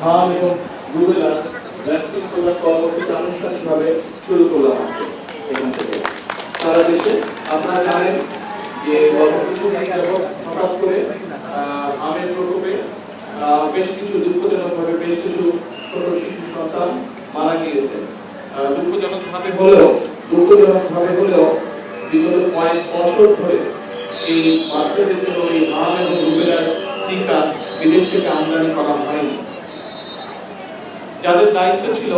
হাম এবং rubella vaccine প্রদান কর্মসূচি আনুষ্ঠানিকভাবে শুরু করলাম এখান থেকে। সারা দেশে আপনারা জানেন যে গত কিছুদিন যাবৎ হঠাৎ করে আমের প্রকোপে বেশ কিছু দুঃখজনকভাবে বেশ কিছু ছোট শিশু সন্তান মারা গিয়েছে। দুঃখজনকভাবে হলেও বিগত কয়েক বছর ধরে এই বাচ্চাদের জন্য এই হাম এবং রুবেলার টিকা বিদেশ থেকে আমদানি করা হয়নি। যাদের দায়িত্ব ছিল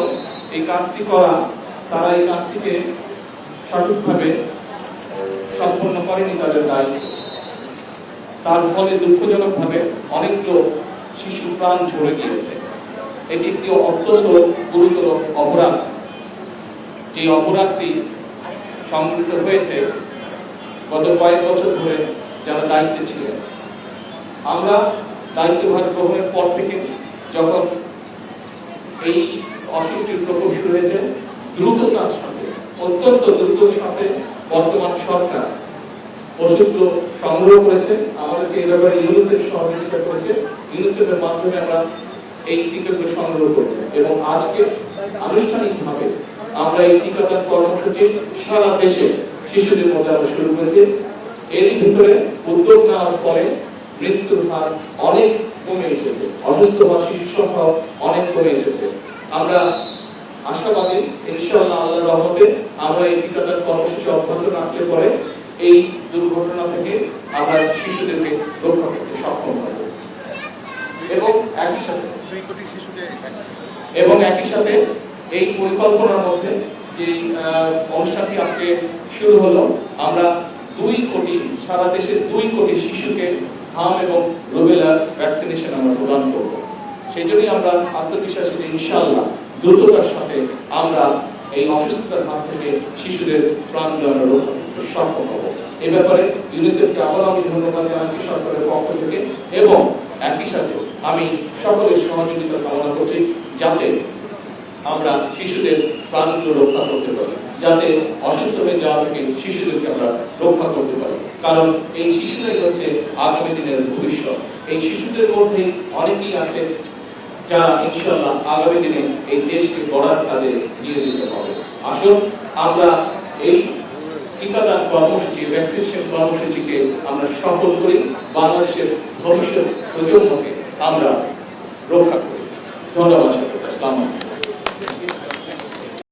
এই কাজটি করা, তারা এই কাজটিকে সঠিকভাবে সম্পন্ন করেনি তাদের দায়িত্ব। তার ফলে দুঃখজনকভাবে অনেকগুলো শিশু প্রাণ ঝরে গিয়েছে। এটি একটি অত্যন্ত গুরুতর অপরাধ। যে অপরাধটি সংঘটিত হয়েছে গত কয়েক বছর ধরে যারা দায়িত্বে ছিলেন। আমরা দায়িত্বভার গ্রহণের পর থেকে যখন এই অসুখটির প্রকোপ শুরু হয়েছে, দ্রুততার সাথে, অত্যন্ত দ্রুততার সাথে বর্তমান সরকার ওষুধগুলো সংগ্রহ করেছে। আমাদেরকে এই ব্যাপারে ইউনিসেফ সহযোগিতা করেছে। ইউনিসেফের মাধ্যমে আমরা এই টিকাগুলো সংগ্রহ করেছি এবং আজকে আনুষ্ঠানিকভাবে আমরা এই টিকাদান কর্মসূচি সারা দেশে শিশুদের মধ্যে আমরা শুরু করেছি। এরই ভিতরে উদ্যোগ নেওয়ার পরে মৃত্যুর হার অনেক কমে এসেছে, অসুস্থ হওয়া শিশুর সংখ্যা অনেক কমে এসেছে। আমরা আশাবাদী ইনশাআল্লাহ আল্লাহর রহমতে আমরা এই টিকাদান কর্মসূচি অব্যাহত রাখলে পরে এই দুর্ঘটনা থেকে আমরা শিশুদেরকে রক্ষা করতে সক্ষম হব এবং একই সাথে এই পরিকল্পনার মধ্যে যে অনুষ্ঠানটি আজকে শুরু হলো, আমরা 2 কোটি সারা দেশের 2 কোটি শিশুকে হাম এবং রুবেলার ভ্যাকসিনেশন আমরা প্রদান করব। সেই জন্যই আমরা আত্মবিশ্বাসী যে ইনশাআল্লাহ দ্রুততার সাথে আমরা এই অসুস্থতার হাত থেকে শিশুদের প্রাণ আমরা রক্ষা করতে সক্ষম হব। এ ব্যাপারে ইউনিসেফকে আবারও আমি ধন্যবাদ জানাচ্ছি সরকারের পক্ষ থেকে এবং একই সাথে আমি সকলের সহযোগিতা কামনা করছি যাতে আমরা শিশুদের প্রাণগুলো রক্ষা করতে পারি, যাতে অসুস্থ হয়ে যাওয়া থেকে শিশুদেরকে আমরা রক্ষা করতে পারি। কারণ এই শিশুরাই হচ্ছে আগামী দিনের ভবিষ্যৎ। এই শিশুদের মধ্যে অনেকেই আছে যারা ইনশাআল্লাহ আগামী দিনে এই দেশকে গড়ার কাজে নিয়োজিত হবে। আসুন আমরা এই টিকাদান কর্মসূচি, ভ্যাকসিনেশন কর্মসূচিকে আমরা সফল করি, বাংলাদেশের ভবিষ্যৎ প্রজন্মকে আমরা রক্ষা করি। ধন্যবাদ। আসসালামু আলাইকুম।